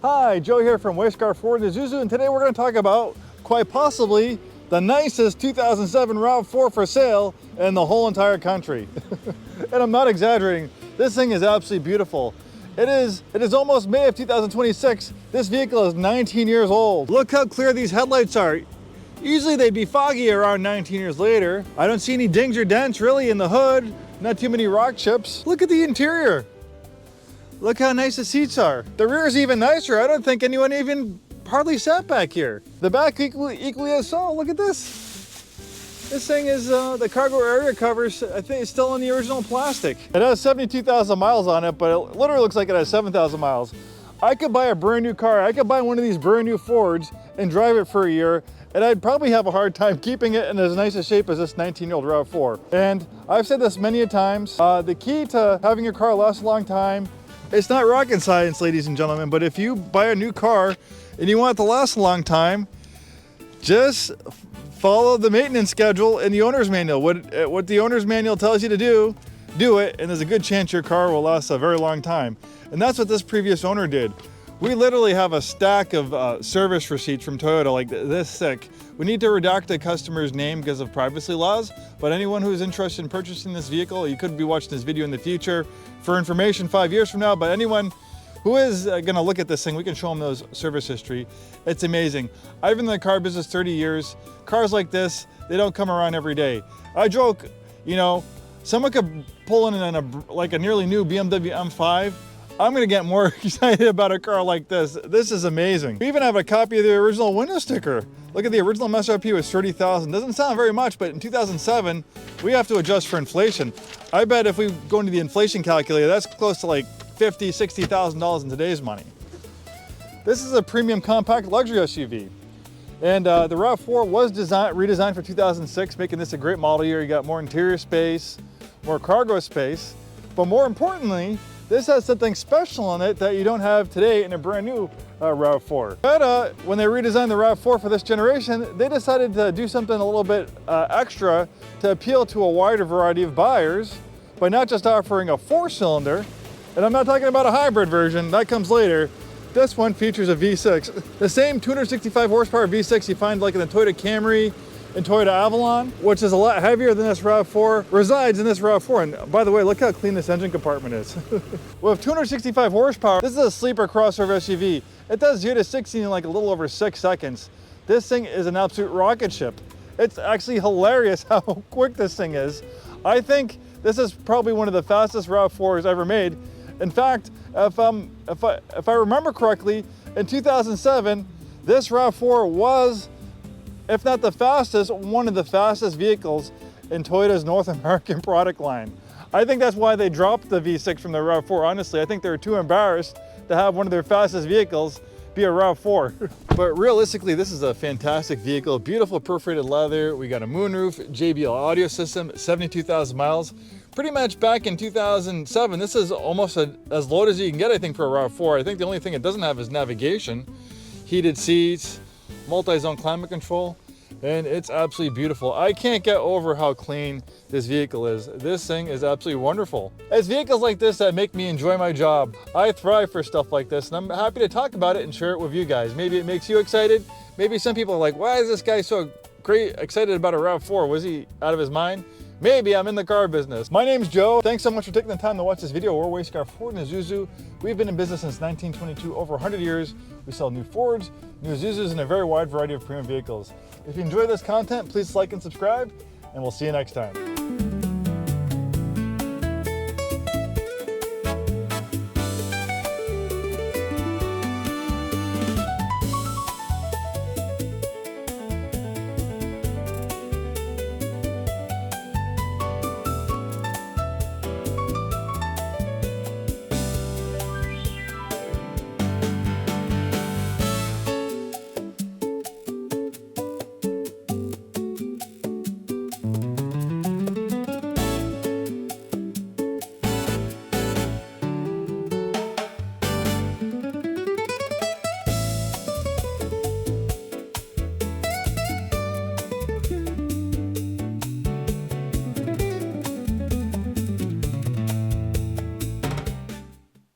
Hi, Joe here from Way Scarff Ford I, Isuzu, and today we're going to talk about quite possibly the nicest 2007 RAV4 for sale in the whole entire country. And I'm not exaggerating, this thing is absolutely beautiful. It is almost May of 2026. This vehicle is 19 years old. Look how clear these headlights are. Usually they'd be foggy around 19 years later. I don't see any dings or dents really in the hood, not too many rock chips. Look at the interior. Look how nice the seats are. The rear is even nicer. I don't think anyone even hardly sat back here. The back equally as so. Look at this. This thing is, the cargo area covers, I think it's still in the original plastic. It has 72,000 miles on it, but it literally looks like it has 7,000 miles. I could buy a brand new car. I could buy one of these brand new Fords and drive it for a year, and I'd probably have a hard time keeping it in as nice a shape as this 19-year-old RAV4. And I've said this many a times, the key to having your car last a long time, it's not rocket science, ladies and gentlemen, but if you buy a new car and you want it to last a long time, just follow the maintenance schedule in the owner's manual. What the owner's manual tells you to do it, and there's a good chance your car will last a very long time. And that's what this previous owner did. We literally have a stack of service receipts from Toyota like this thick. We need to redact the customer's name because of privacy laws, but anyone who is interested in purchasing this vehicle, you could be watching this video in the future for information 5 years from now, but anyone who is gonna look at this thing, we can show them those service history. It's amazing. I've been in the car business 30 years. Cars like this, they don't come around every day. I joke, you know, someone could pull in a nearly new BMW M5. I'm gonna get more excited about a car like this. This is amazing. We even have a copy of the original window sticker. Look at the original MSRP was $30,000. Doesn't sound very much, but in 2007, we have to adjust for inflation. I bet if we go into the inflation calculator, that's close to like $50,000, $60,000 in today's money. This is a premium compact luxury SUV. And the RAV4 was redesigned for 2006, making this a great model year. You got more interior space, more cargo space, but more importantly, this has something special in it that you don't have today in a brand new RAV4. But when they redesigned the RAV4 for this generation, they decided to do something a little bit extra to appeal to a wider variety of buyers by not just offering a 4-cylinder, and I'm not talking about a hybrid version, that comes later. This one features a V6. The same 265 horsepower V6 you find like in the Toyota Camry and Toyota Avalon, which is a lot heavier than this RAV4, resides in this RAV4. And by the way, look how clean this engine compartment is. With 265 horsepower, this is a sleeper crossover SUV. It does 0 to 60 in like a little over 6 seconds. This thing is an absolute rocket ship. It's actually hilarious how quick this thing is. I think this is probably one of the fastest RAV4s ever made. In fact, if I remember correctly, in 2007, this RAV4 was, if not the fastest, one of the fastest vehicles in Toyota's North American product line. I think that's why they dropped the V6 from the RAV4, honestly. I think they were too embarrassed to have one of their fastest vehicles be a RAV4. But realistically, this is a fantastic vehicle. Beautiful perforated leather. We got a moonroof, JBL audio system, 72,000 miles. Pretty much back in 2007, this is almost as low as you can get, I think, for a RAV4. I think the only thing it doesn't have is navigation, heated seats, multi-zone climate control, and it's absolutely beautiful. I can't get over how clean this vehicle is. This thing is absolutely wonderful. It's vehicles like this that make me enjoy my job. I thrive for stuff like this, and I'm happy to talk about it and share it with you guys. Maybe it makes you excited. Maybe some people are like, why is this guy so excited about a RAV4? Was he out of his mind? Maybe. I'm in the car business. My name's Joe. Thanks so much for taking the time to watch this video. We're Way Scarff Ford I, Isuzu. We've been in business since 1922, over 100 years. We sell new Fords, new Isuzus, and a very wide variety of premium vehicles. If you enjoy this content, please like and subscribe, and we'll see you next time.